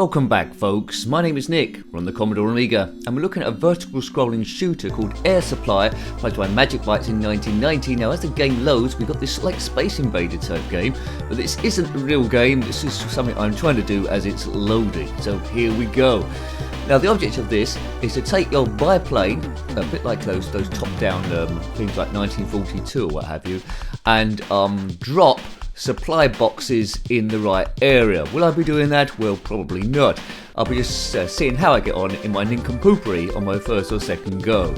Welcome back, folks. My name is Nick. We're on the Commodore Amiga, and we're looking at a vertical scrolling shooter called Air Supply, played by Magic Bytes in 1990. Now, as the game loads, we've got this like Space Invader type game, but this isn't a real game. This is something I'm trying to do as it's loading. So here we go. Now, the object of this is to take your biplane, a bit like those top-down things like 1942 or what have you, and drop supply boxes in the right area. Will I be doing that? Well, probably not. I'll be just seeing how I get on in my nincompoopery on my first or second go.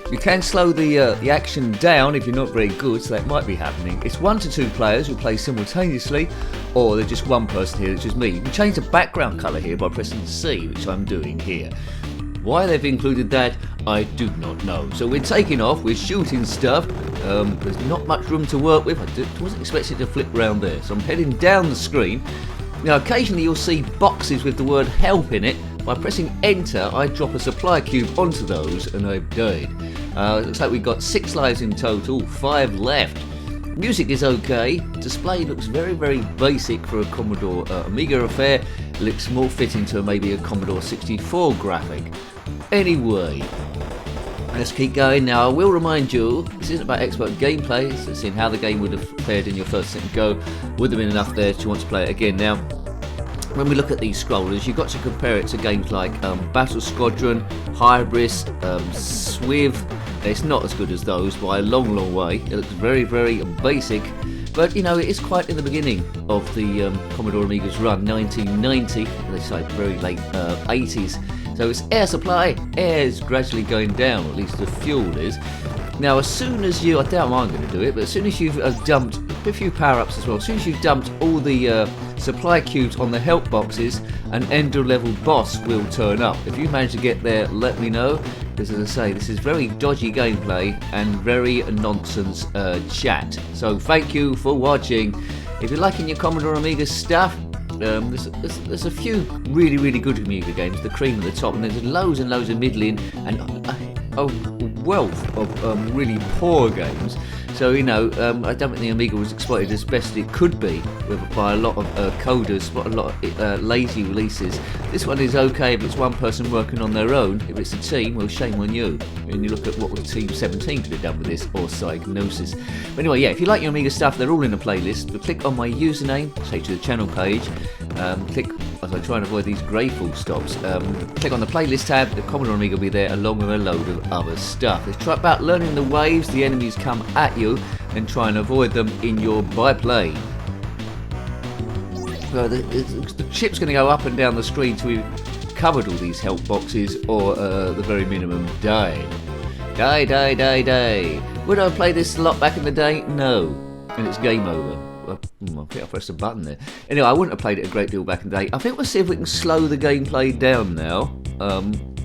You can slow the action down if you're not very good, so that might be happening. It's 1 to 2 players who play simultaneously, or there's just one person here, which is me. You can change the background colour here by pressing C, which I'm doing here. Why they've included that, I do not know. So we're taking off, we're shooting stuff. There's not much room to work with. I wasn't expecting to flip around there. So I'm heading down the screen. Now occasionally you'll see boxes with the word help in it. By pressing enter, I drop a supply cube onto those and I've died. Looks like we've got 6 lives in total, 5 left. Music is okay. Display looks very, very basic for a Commodore Amiga affair. It looks more fitting to maybe a Commodore 64 graphic. Anyway, let's keep going. Now, I will remind you, this isn't about expert gameplay. It's seeing how the game would have fared in your first second go. Would have been enough there to want to play it again. Now, when we look at these scrollers, you've got to compare it to games like Battle Squadron, Hybris, Swiv. It's not as good as those by a long, long way. It looks very, very basic. But, you know, it is quite in the beginning of the Commodore Amiga's run, 1990. Let's say very late 80s. So it's air supply. Air is gradually going down, at least the fuel is. Now, as soon as you, I doubt I'm going to do it, but as soon as you've dumped a few power-ups as well, as soon as you've dumped all the supply cubes on the help boxes, an ender-level boss will turn up. If you manage to get there, let me know, because as I say, this is very dodgy gameplay and very nonsense chat. So thank you for watching. If you're liking your Commodore Amiga stuff, there's a few really, really good Amiga games, the cream at the top, and there's loads and loads of middling and a wealth of really poor games. So, you know, I don't think the Amiga was exploited as best as it could be by a lot of coders, but a lot of lazy releases. This one is okay if it's one person working on their own. If it's a team, well, shame on you. And you look at what Team 17 could have done with this, or Psygnosis. But anyway, yeah, if you like your Amiga stuff, they're all in a playlist. But click on my username, take you to the channel page. Click, as I try and avoid these grey full stops, click on the playlist tab. The Commodore Amiga will be there along with a load of other stuff. Let's try about learning the waves the enemies come at you and try and avoid them in your biplane. The ship's going to go up and down the screen till we've covered all these help boxes, or the very minimum, die. Die. Would I play this a lot back in the day? No. And it's game over. I think I pressed a button there. Anyway, I wouldn't have played it a great deal back in the day. I think we'll see if we can slow the gameplay down now.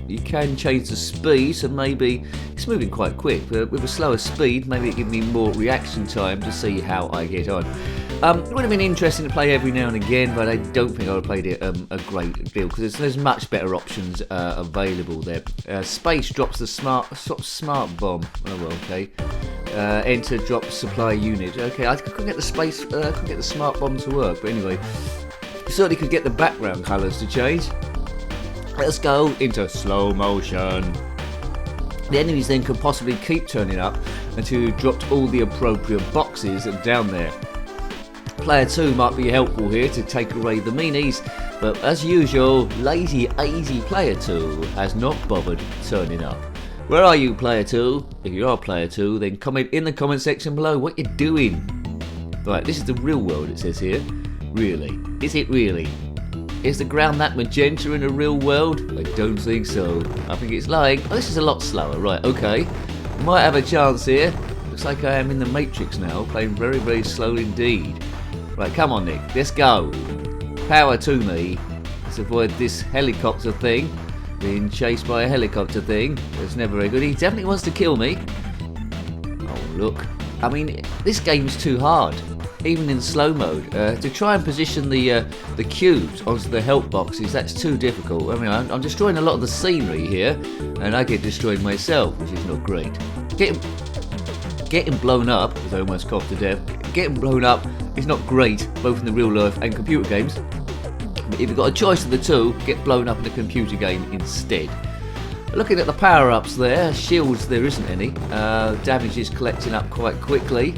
You can change the speed, so maybe it's moving quite quick. With a slower speed, maybe it gives me more reaction time to see how I get on. It would have been interesting to play every now and again, but I don't think I would have played it a great deal, because there's much better options available there. Space drops the smart bomb. Oh well, okay. Enter drop supply unit. Okay, I couldn't get the space. Couldn't get the smart bomb to work. But anyway, certainly could get the background colours to change. Let's go into slow motion. The enemies then could possibly keep turning up until you dropped all the appropriate boxes down there. Player 2 might be helpful here to take away the meanies, but as usual, lazy player 2 has not bothered turning up. Where are you, player 2? If you are player 2, then comment in the comment section below what you're doing. Right, this is the real world, it says here. Really? Is it really? Is the ground that magenta in a real world? I don't think so. I think it's lying. Oh, this is a lot slower. Right, okay. Might have a chance here. Looks like I am in the Matrix now, playing very, very slow indeed. Right, come on, Nick. Let's go. Power to me. Let's avoid this helicopter thing. Being chased by a helicopter thing. It's never very good. He definitely wants to kill me. Oh, look. I mean, this game's too hard. Even in slow mode, to try and position the cubes onto the help boxes, that's too difficult. I mean, I'm destroying a lot of the scenery here, and I get destroyed myself, which is not great. Getting blown up, as I almost coughed to death, getting blown up is not great, both in the real life and computer games. But if you've got a choice of the two, get blown up in a computer game instead. Looking at the power-ups there, shields there isn't any. Damage is collecting up quite quickly.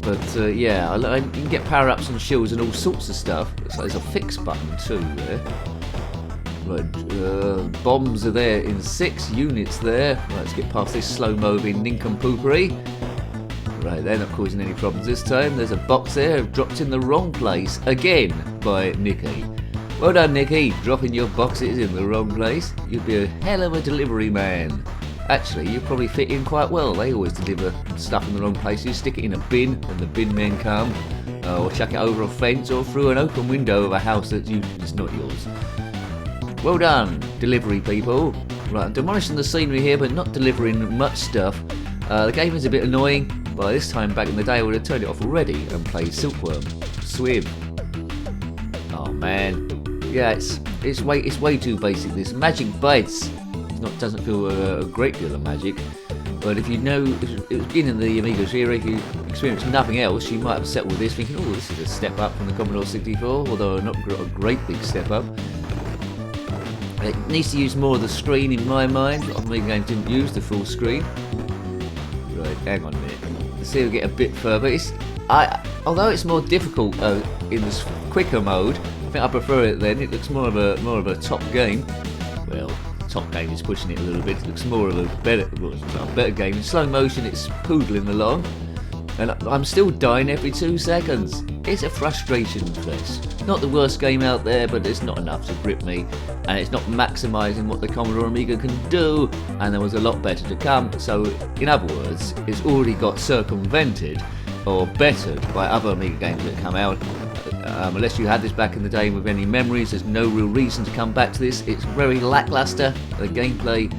But yeah, you can get power-ups and shields and all sorts of stuff. Looks like there's a fix button too there. Right, bombs are there in 6 units there. Right, let's get past this slow-moving nincompoopery. Right, they're not causing any problems this time. There's a box there, dropped in the wrong place again by Nicky. Well done, Nicky, dropping your boxes in the wrong place. You'd be a hell of a delivery man. Actually, you probably fit in quite well. They always deliver stuff in the wrong places. Stick it in a bin and the bin men come. Or chuck it over a fence or through an open window of a house that's not yours. Well done, delivery people. Right, I'm demolishing the scenery here, but not delivering much stuff. The game is a bit annoying. By this time back in the day, I would have turned it off already and played Silkworm. Swim. Oh man. Yeah, it's way too basic. This Magic Bytes doesn't feel a great deal of magic. But if you know, if it was beginning of the Amiga era, if you experienced nothing else, you might have settled with this, thinking, oh, this is a step up from the Commodore 64, although not a great big step up. It needs to use more of the screen in my mind. Amiga games didn't use the full screen. Right, hang on a minute. Let's see if we get a bit further. Although it's more difficult in this quicker mode, I think I prefer it then. It looks more of a top game. Well, top game is pushing it a little bit. It looks more of a better game. In slow motion, it's poodling along, and I'm still dying every 2 seconds. It's a frustration fest. Not the worst game out there, but it's not enough to grip me, and it's not maximising what the Commodore Amiga can do, and there was a lot better to come. So, in other words, it's already got circumvented or bettered by other Amiga games that come out. Unless you had this back in the day with any memories, there's no real reason to come back to this. It's very lackluster. The gameplay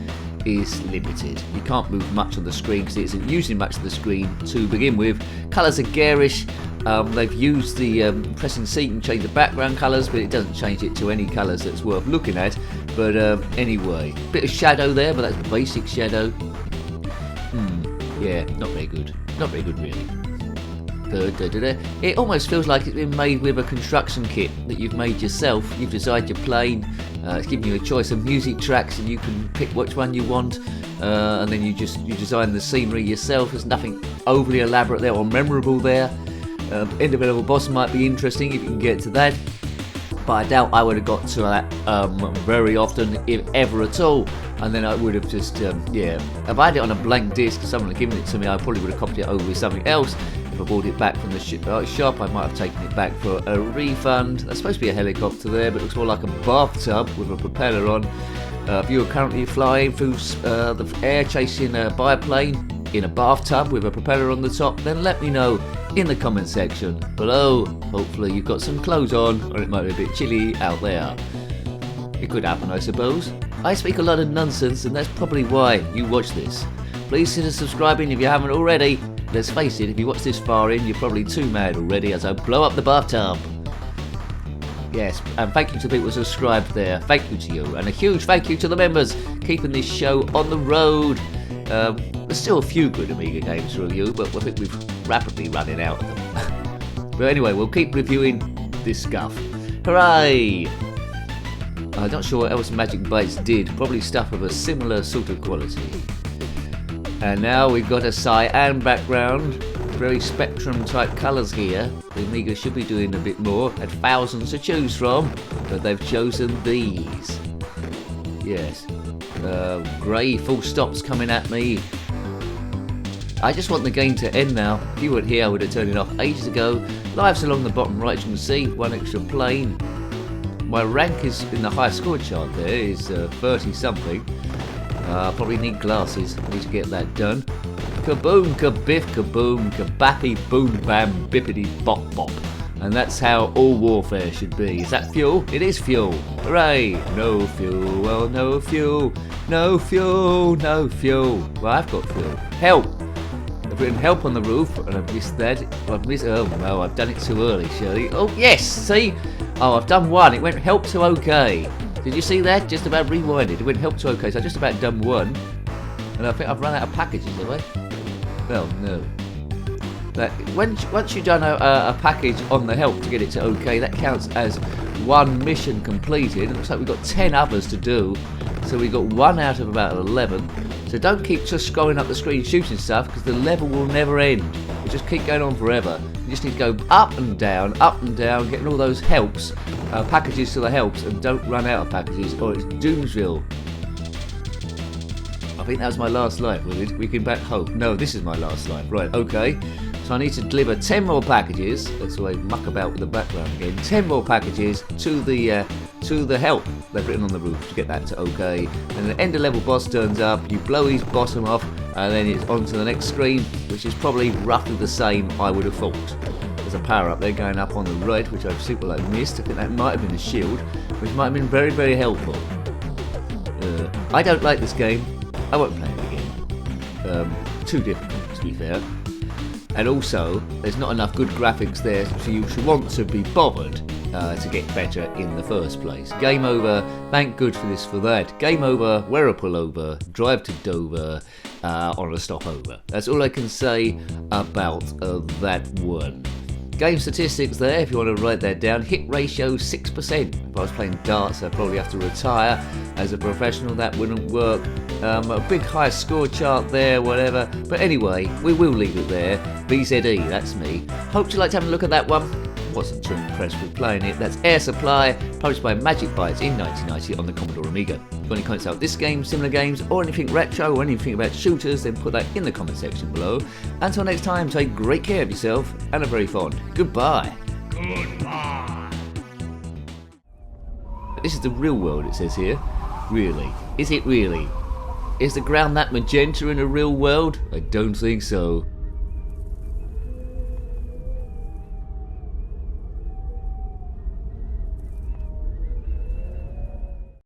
is limited. You can't move much on the screen because it isn't using much of the screen to begin with. Colours are garish. They've used the pressing C can change the background colours, but it doesn't change it to any colours that's worth looking at. But anyway, bit of shadow there, but that's basic shadow. Yeah, not very good. Not very good really. It almost feels like it's been made with a construction kit that you've made yourself. You've designed your plane, it's giving you a choice of music tracks and you can pick which one you want, and then you design the scenery yourself. There's nothing overly elaborate there or memorable there. End of level boss might be interesting if you can get to that, but I doubt I would have got to that very often, if ever at all. And then I would have just, if I had it on a blank disc, someone had given it to me, I probably would have copied it over with something else. If I bought it back from the shop, I might have taken it back for a refund. There's supposed to be a helicopter there, but it looks more like a bathtub with a propeller on. If you're currently flying through the air, chasing a biplane in a bathtub with a propeller on the top, then let me know in the comment section below. Hopefully you've got some clothes on, or it might be a bit chilly out there. It could happen, I suppose. I speak a lot of nonsense, and that's probably why you watch this. Please consider subscribing if you haven't already. Let's face it, if you watch this far in, you're probably too mad already as I blow up the bathtub. Yes, and thank you to people who subscribed there. Thank you to you, and a huge thank you to the members keeping this show on the road. There's still a few good Amiga games to review, but I think we've rapidly running out of them. But anyway, we'll keep reviewing this stuff. Hooray! I'm not sure what else Magic Bytes did. Probably stuff of a similar sort of quality. And now we've got a cyan background. Very Spectrum type colours here. The Amiga should be doing a bit more. Had thousands to choose from, but they've chosen these. Yes. Grey full stops coming at me. I just want the game to end now. If you weren't here, I would have turned it off ages ago. Lives along the bottom right, you can see one extra plane. My rank is in the high score chart there is 30 something. Probably need glasses. I need to get that done. Kaboom, kabiff, kaboom, kabappy, boom, bam, bippity, bop, bop. And that's how all warfare should be. Is that fuel? It is fuel. Hooray! No fuel, well, no fuel. No fuel, no fuel. Well, I've got fuel. Help! I've written help on the roof, and I've missed that. Oh no, I've done it too early, Shirley. Oh, yes! See? Oh, I've done one. It went help to OK. Did you see that? Just about rewinded. It went help to OK, so I just about done one. And I think I've run out of packages, have I? Well, no. That once you've done a package on the help to get it to OK, that counts as 1 mission completed. It looks like we've got 10 others to do. So we got 1 out of about 11. So don't keep just scrolling up the screen shooting stuff, because the level will never end. It just keep going on forever. You just need to go up and down, getting all those helps, packages to the helps, and don't run out of packages or it's Doomsville. I think that was my last life. We can back hope. No, this is my last life. Right, okay. So I need to deliver 10 more packages. That's why I muck about with the background again. 10 more packages to the help they've written on the roof to get that to okay. And the end of level boss turns up. You blow his bottom off, and then it's on to the next screen, which is probably roughly the same. I would have thought. There's a power up there going up on the right, which I've super like missed. I think that might have been a shield, which might have been very, very helpful. I don't like this game. I won't play it again. Too difficult, to be fair. And also, there's not enough good graphics there, so you should want to be bothered to get better in the first place. Game over, thank good for this for that. Game over, wear a pullover, drive to Dover on a stopover. That's all I can say about that one. Game statistics there, if you want to write that down. Hit ratio 6%. If I was playing darts, I'd probably have to retire. As a professional, that wouldn't work. A big high score chart there, whatever. But anyway, we will leave it there. BZE, that's me. Hope you liked having a look at that one. Wasn't too impressed with playing it. That's Air Supply, published by Magic Bytes in 1990 on the Commodore Amiga. If you've got any comments about this game, similar games, or anything retro, or anything about shooters, then put that in the comment section below. Until next time, take great care of yourself, and a very fond goodbye. Goodbye. This is the real world, it says here. Really? Is it really? Is the ground that magenta in a real world? I don't think so.